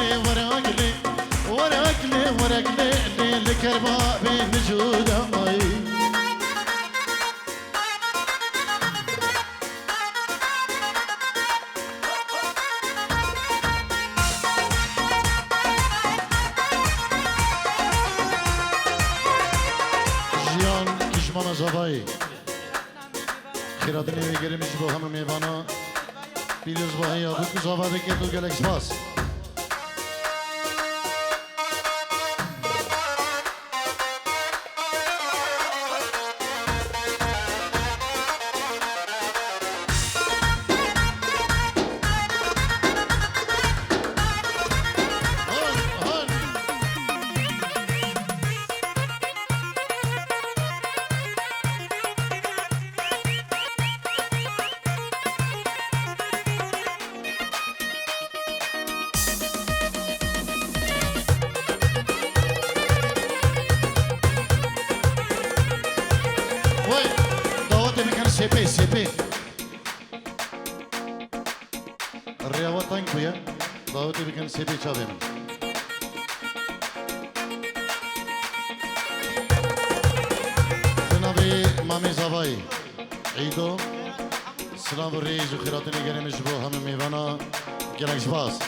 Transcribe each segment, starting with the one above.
وراقلي لكرباء بنجود أمي جيان كجمان زباي خيراتني ويجرمش بو هم ميوانا بيلوز بو هيا بوك زبادك يدو جالكس باس سيبي الرياضة تنكوية دعوتي بكن سيبي چادم جنابي مامي زباي عيدو سلام الرئيس وخيراتني گرمش بو هم ميوانا گلکش باز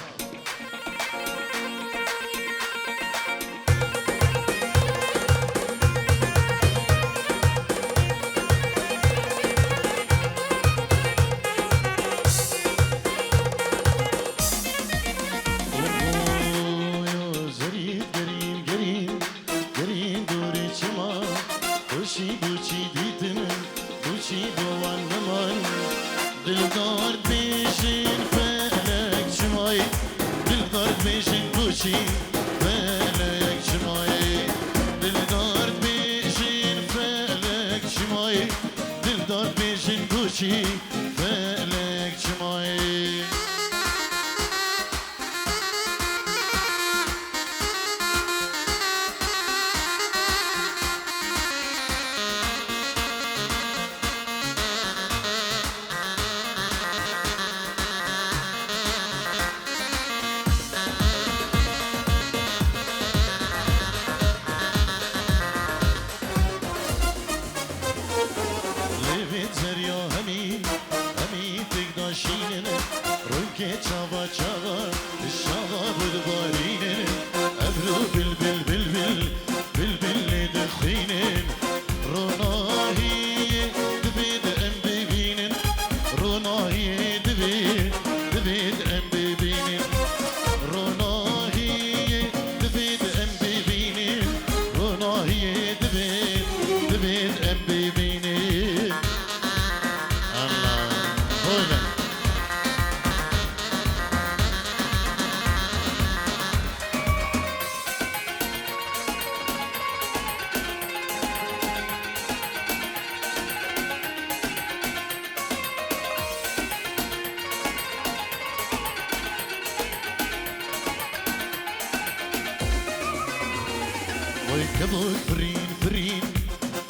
ويكبر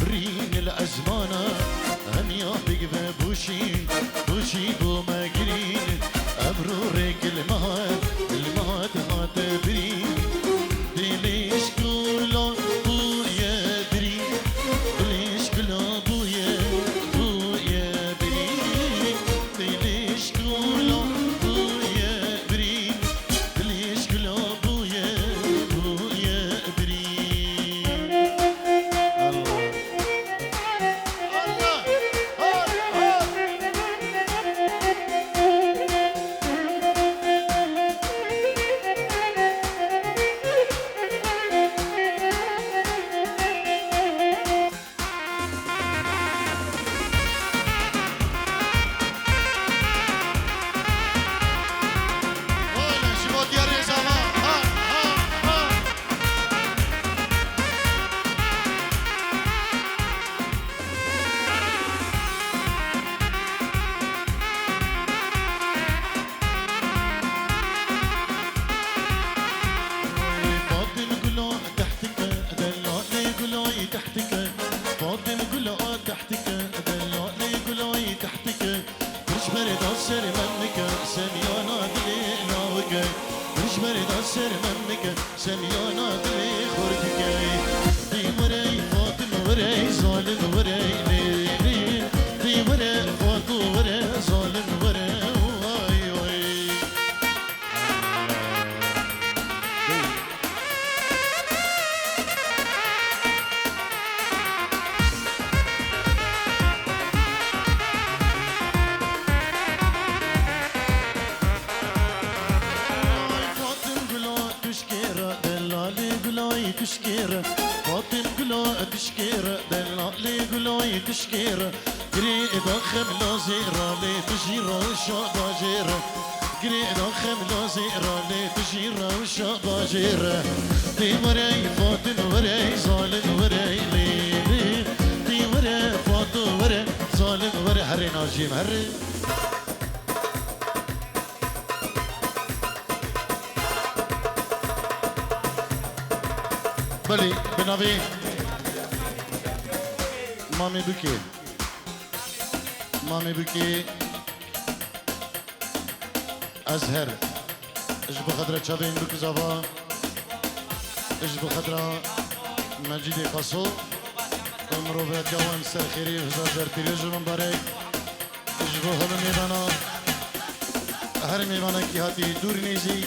برين الأزمانة هم يابق بوشي بو ماقرين أبرو ريك المهات هات برين دليش كلا بويا برين دليش كلا بويا برين دليش كلا بويا برين دليش كلا بويا برين سميانا دلي خردكي دي وري فاطم وري ظالم وري ليلي دي وري فاطم وري ظالم وري واي واي تشكيره فاطم قلو تشكيره دلالي قلو تشكيره قريد خملو زيرا لي تجيرا وشاقا جيره قريد خملو زيرا لي تجيرا وشاقا جيره دي وري فاطم وري ظالم وري ليلي دي وري فاطم وري ظالم وري هري ناجيم هري بلي بنابي مامي بكي مامي بكي أزهر إيش بخدرة شابين بك زبا إيش بخدرة مجيد قصو المروفات جوان سر خيري وزاجر تريجو من بارك إيش بخدرة ميوانا هر ميوانا كي هاتي دور نيزي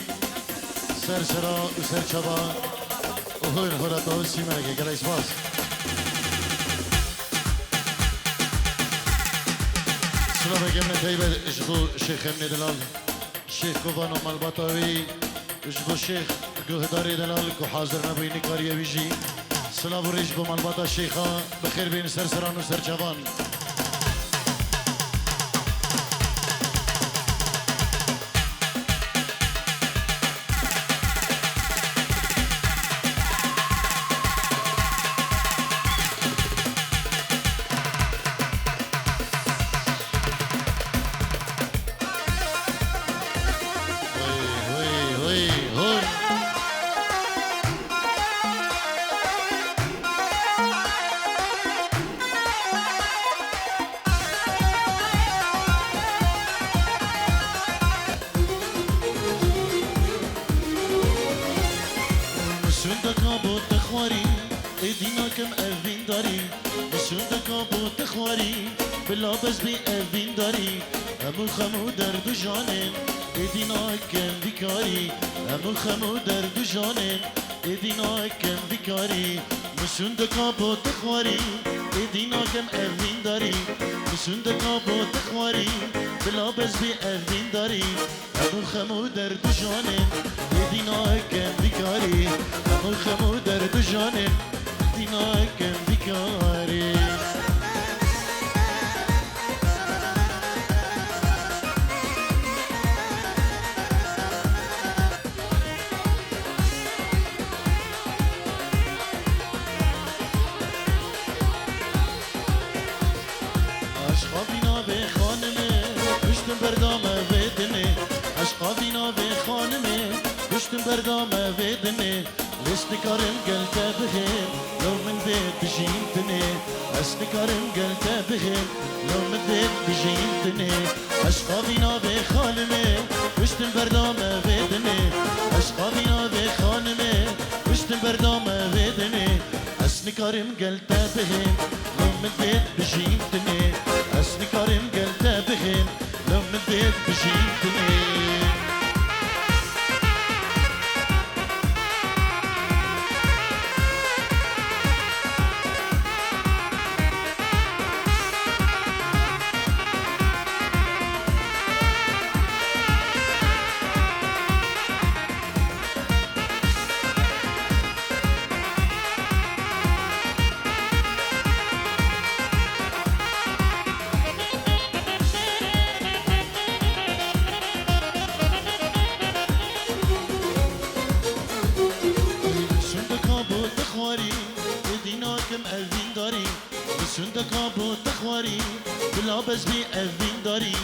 سر سرا وسر شابا وهو الهورة توسي مالكي قلعي سباس سلام جمنا تايبة اجبو شيخ امني دلال شيخ كوفانو مالبطاوي اجبو شيخ قهداري دلال كو حاضر نبوي نكاريا بيجي سلام وريجبو مالبطا شيخا بخير بين سرسران وسرچوان بلابس بی اوین داری همون خمو درد و جانم ایدینا کم بیکاری همون خمو درد و جانم ایدینا کم بیکاری مسون دکا با تخواری ایدینا کم اوین داری مسون دکا با تخواری بلابس بی اوین داری همون خمو درد و جانم ایدینا کم بیکاری همون خمو درد و جانم ایدینا کم بیکاری بردامه ودنه عشقا بینا به خانمه گشتم بردامه ودنه لست کارم گلته بخیر لو من بيت بجيتني لست کارم گلته بخیر لو من بيت بجيتني عشقا بینا به خانمه گشتم بردامه ودنه عشقا بینا به خانمه گشتم بردامه ودنه لست کارم گلته بخیر لو من بيت بجيتني لست کارم گلته بخیر لو من بيت بجيتني بس بی اوین داری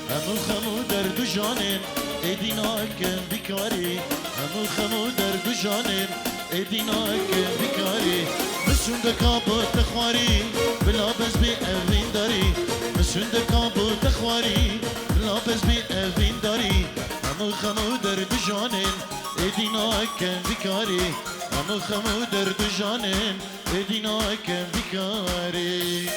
همون خمو درد و جانم ایدینا کم بیکاری همون خمو درد و جانم ایدینا کم بیکاری مسون دکا با تخواری بلا بس بی اوین داری مسون دکا با تخواری بلا بس بی اوین داری همون خمو درد و جانم ادیناک بیکاری همو خمو درد جانن ادیناک بیکاری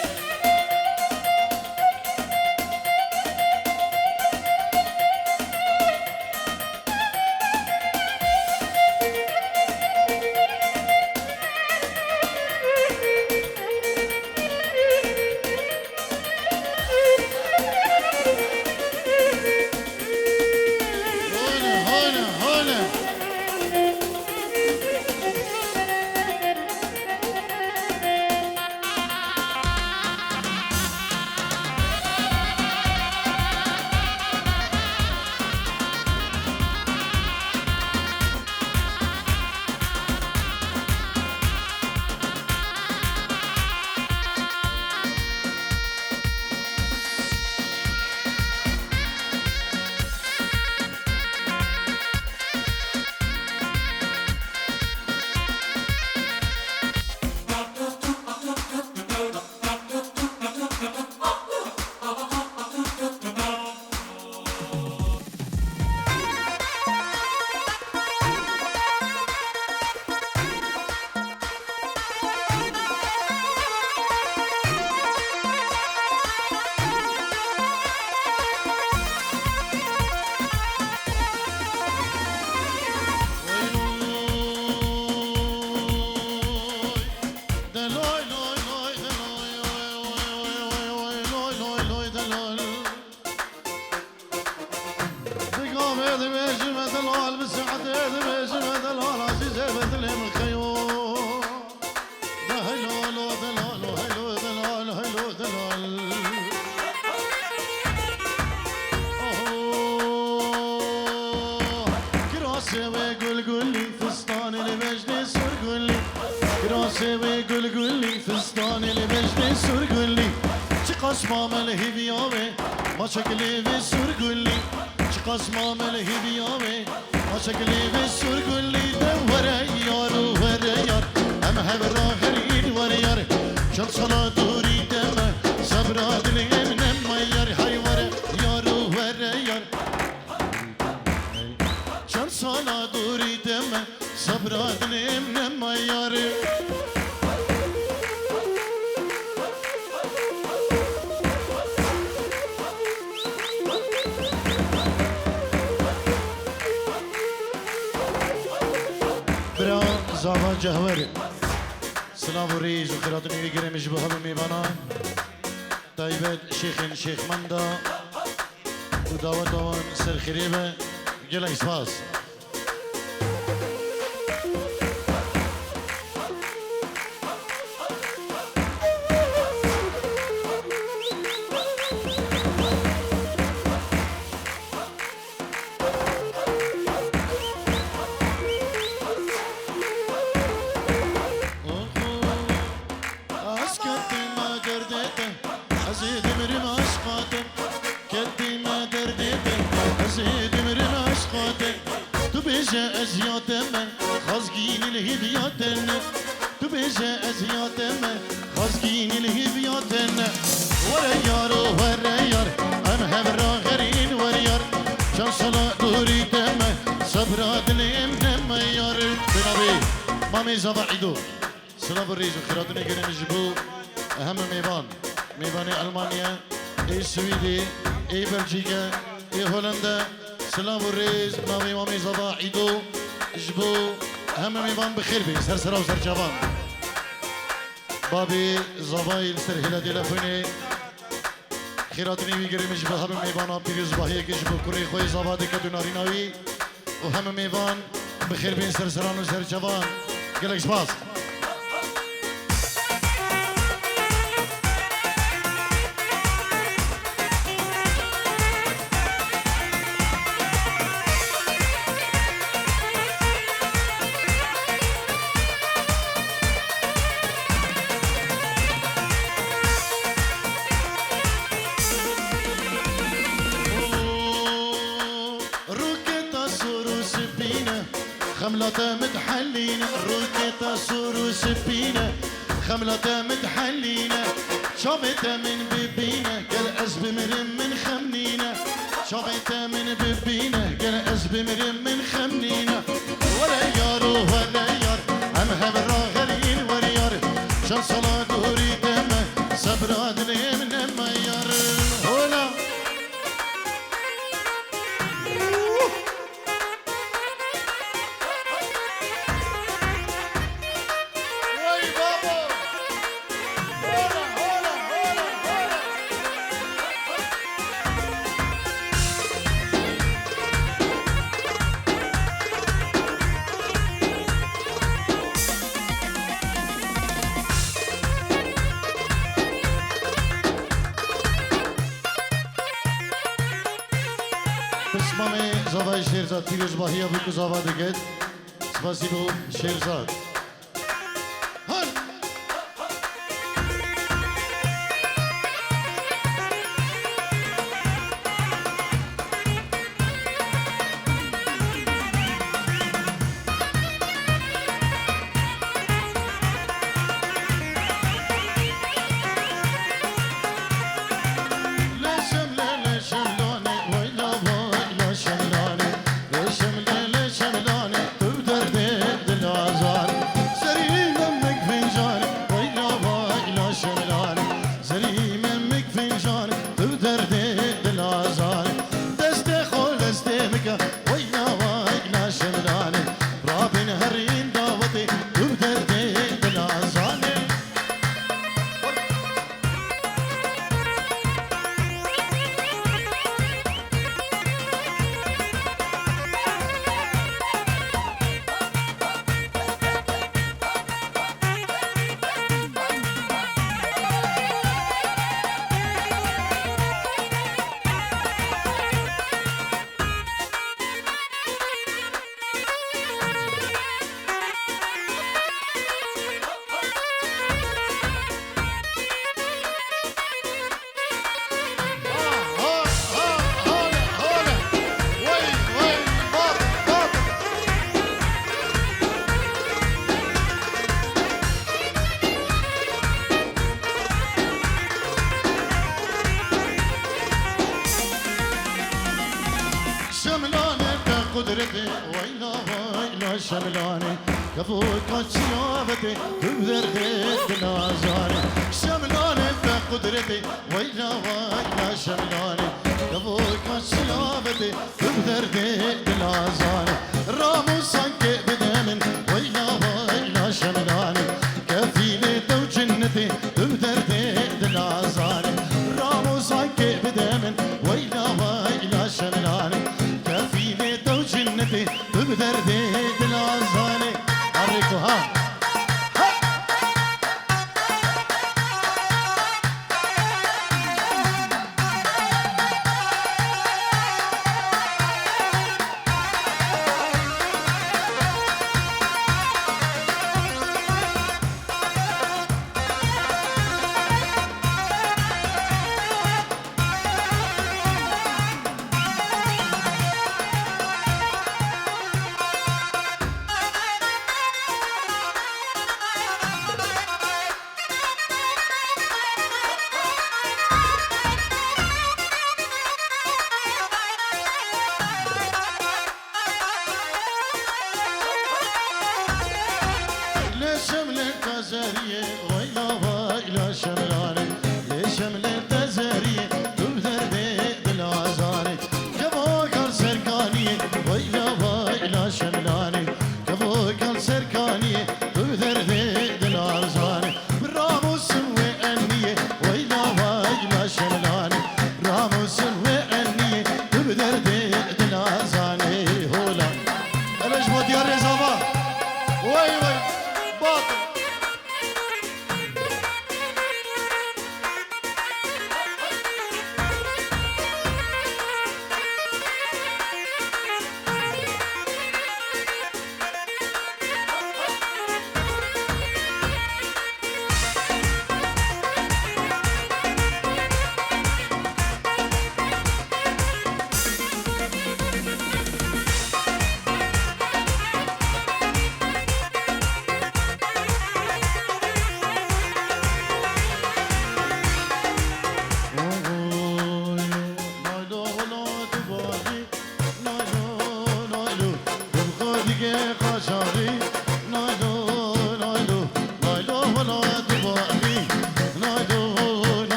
قسمام الهبياوي ما شكلي بالسرقلي قسمام الهبياوي ما شكلي بالسرقلي دورة يار ورا يار هم هبرا هرين ورا يار شل صلاة دوري دمه صبرات اليمن ما يار هاي ورا يار ورا يار شل صلاة دوري دمه صبرات اليمن ما يار زاوا جهوري سلام وريج وخيراتني يقري مجبوها بميبانا طيبات شيخ مندا وداوتون سر خريبة جلا إسفاس خازقين الهبياتنا تبجى أزياتنا خازقين الهبياتنا ورا يار ورا يار أم هبرا غرين ورا يار شان صلاة دوري دمه صبرات اليمن ما يار بنابي مامي زبا عيدو سلام الريز وخيراتنا قرن جبو أهم ميباني ألمانيا إي سويدي إي بلجيكا إي هولندا سلام الريز مامي زبا عيدو جبو هم ميبان بخير بي سرسرا وسرجوان بابي زبايل سر هلا تلفوني خيراتني ويجري مجبو هم ميبانا بيروز باهي جبو كوري خوي زبادي كدوناري ناوي وهم ميبان بخير بي سرسرا وسرجوان قالك سباس خملة متحلينا روكيتا سورو سبينا خملة متحلينا شامتة من بيبينا كالأسب مرم من خمنينا شافيت من ببينه قال أزبي مريم من خمنينه ولا يار ولا يار هم هبرا غريل وريار شان صلاة دوري دمه صبرا دلي من الميار هولا بسمامي زاوای شیرزاد پیروز باهیا بکو زاوا دگید سپاسیبو شیرزاد هر قدرتي ويلا ويلا شملاني كفوك شيابتي تبدردي بنازاني شملاني بقدرتي ويلا ويلا شملاني كفوك شيابتي تبدردي بنازاني رامو سانكي بدمن ويلا ويلا شملاني كفيلي تو جنتي تبدردي بنازاني رامو سانكي بدمن ويلا ويلا شملاني جنتي ببدردي دلازاني عريكو ها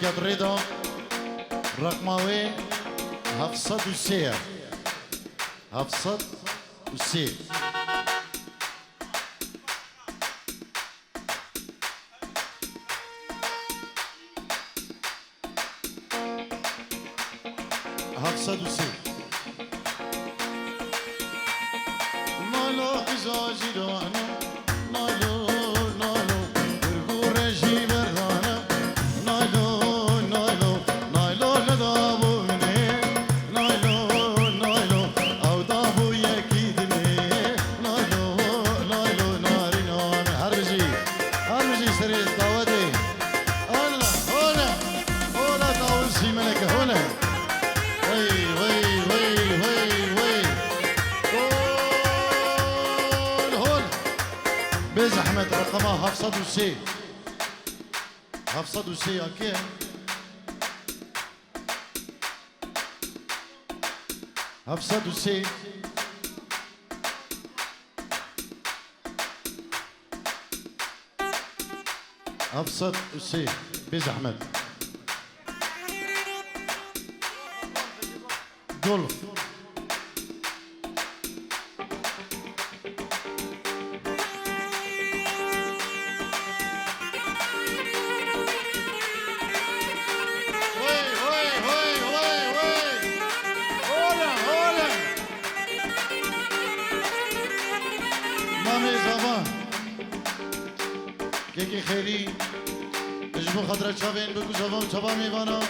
بركات رضا رقماوي 703 703 703 مالو إزاجي دانو نالو نالو برغو رجي بردانا نالو نالو نالو لدابوني نالو نالو أو دابو يكيدني نالو نالو ناري نامي هربجي سريت داودي هلا هلا هلا داود سيمنك هلا وي وي وي وي وي هول بزحمة رقمها 703 703 اوكي 703 703 بزحمة جولف مامي زمان كيكي خيري اجبو خطرة شابين بكو زمان شبا ميوانا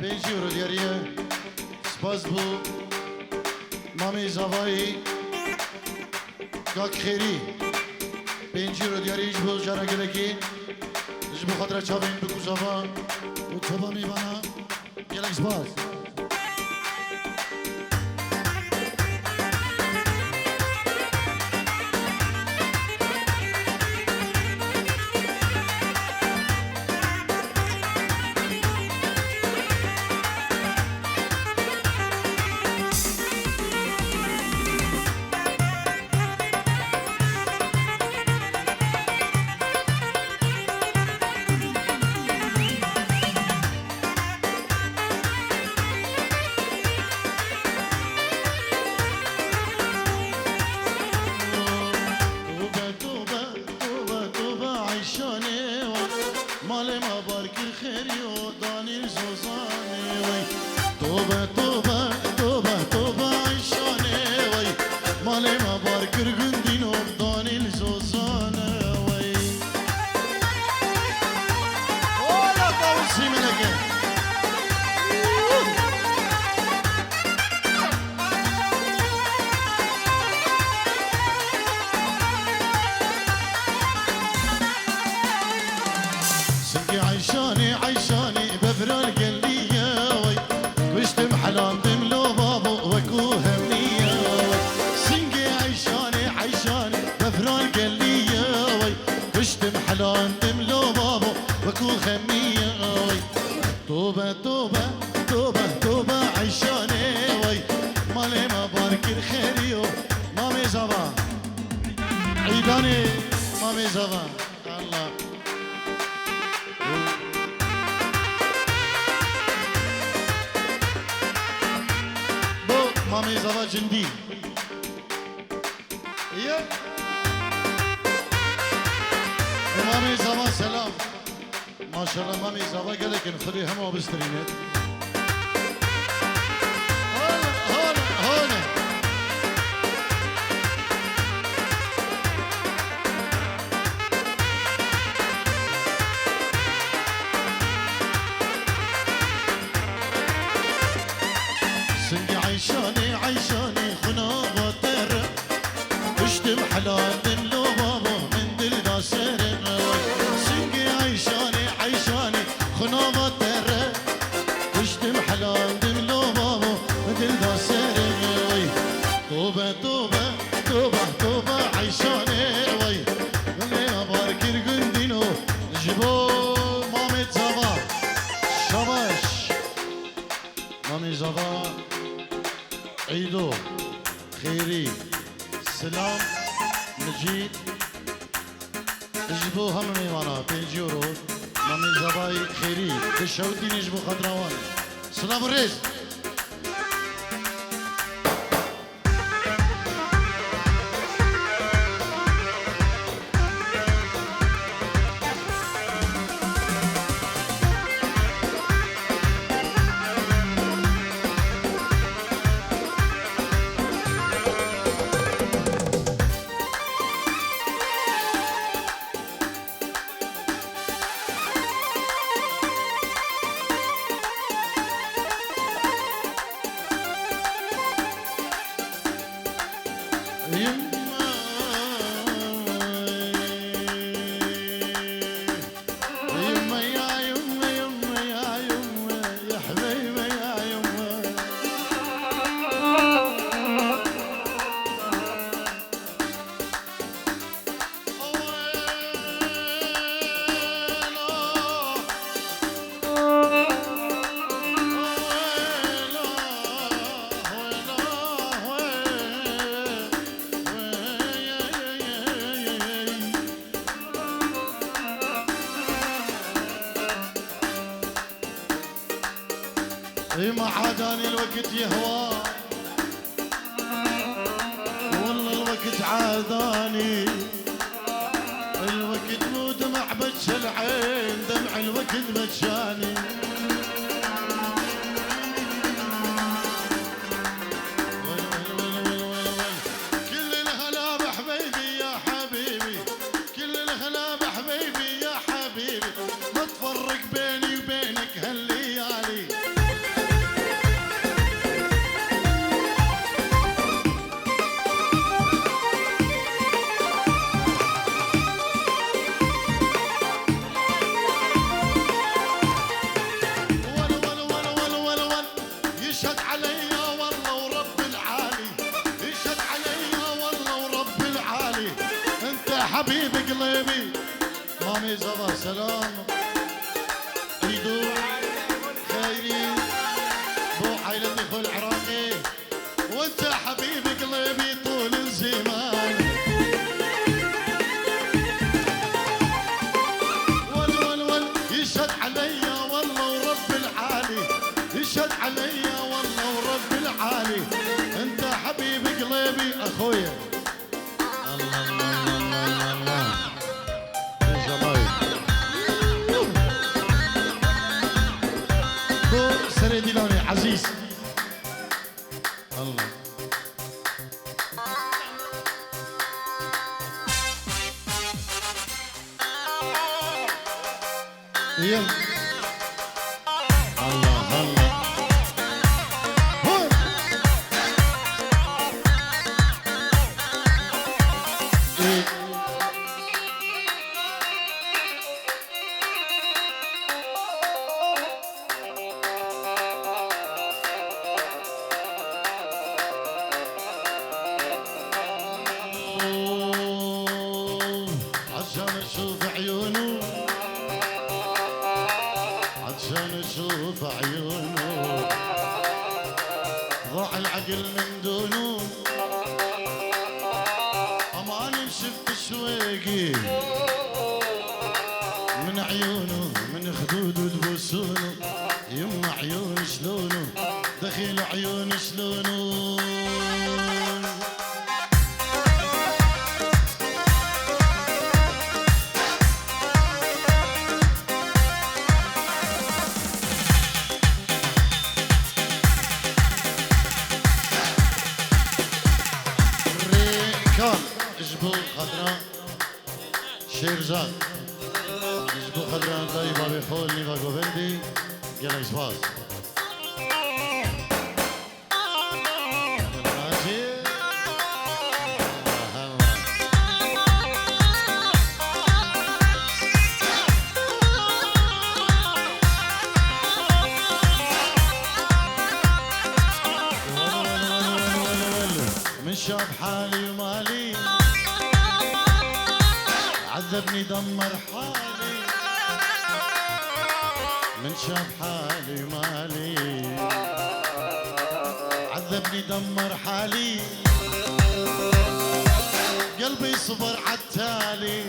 5 يورو دياريه سپاس بو مامی زوایی کاک خیری 5 رو دیاریش بو جارا گلکی اجبو خاطر چاوین بکو زوان و چوبا میوانا گلک سپاس عيشاني بفرال قلبية وي وشتم حلام دملو بابو وكو همنية وي سنقي عيشاني بفرال قلبية وي وشتم حلام دملو بابو وكو خمية وي توبة توبة توبة توبة عيشاني وي مالي ما بارك الخيريو مامي زبا عيداني مامي زبا الله مامي زبا جندي ايه مامي زبا سلام ما شاء الله مامي زبا قال لك نخلي هم بسترينات هون سنقي عيشاني خناغة ترى اشتم حلال دملو بابو من دل داسر سنقي عيشاني خناغة ترى اشتم حلال دملو بابو من دل داسر توبة توبة توبة توبة عيشاني وي من أبارك القندينو جبو مامي زبا شباش مامي زبا عيدو خيري سلام نجيد اجبو هم ميوانا 5 يورو مامي زباي خيري تشودي نجبو خضروان سلام الريس ما عاداني الوقت يهوى والله الوقت عاداني الوقت مو دمع بج العين دمع الوقت بجاني كل الهلا بحبيبي يا حبيبي كل الهلا بحبيبي يا حبيبي ما تفرق بيني وبينك هالليالي حبيب قلبي مامي زبا سلام عيدو خيري بو حيلتي خو العراقي وانت حبيب قلبي طول الزمان ول يشهد عليا والله ورب العالي يشهد عليا والله ورب العالي انت حبيب قلبي اخويا ديلاني عزيز الله يلا الله الله عشان اشوف عيونه عشان اشوف عيونه ضاع العقل من دونه اماني شفت شويقي من عيونه من خدوده تبوسونه يما عيون شلونه دخيل عيون شلونه جبو خضراء شيرزاد جبو خضراء طيبة بخول نيفا جوفندي يلا يسواز من شاف حالي ومالي عذبني دمر حالي من شاف حالي ومالي عذبني دمر حالي قلبي صبر عالتالي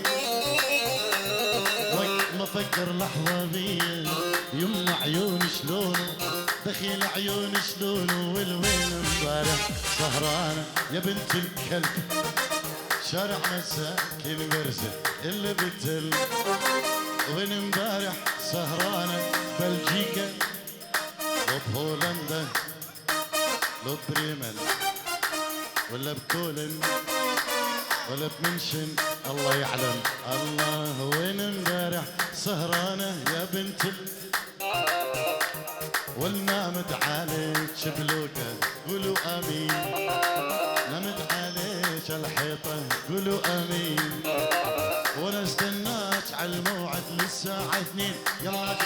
وقت ما افكر لحظة بيا يمنع عيون شلونه دخيل عيون شلونه والوين امبارح سهرانة يا بنت الكلب شارع مساكن برزة اللي بتل وين امبارح سهرانة بلجيكا وبهولندا لو بريمل ولا بكولن ولا بمنشن الله يعلم الله وين امبارح سهرانة يا بنت والنامت عليك شبلوكة قولوا امين نامت عليك الحيطة قولوا امين وانا استناك على الموعد للساعة 2 يلا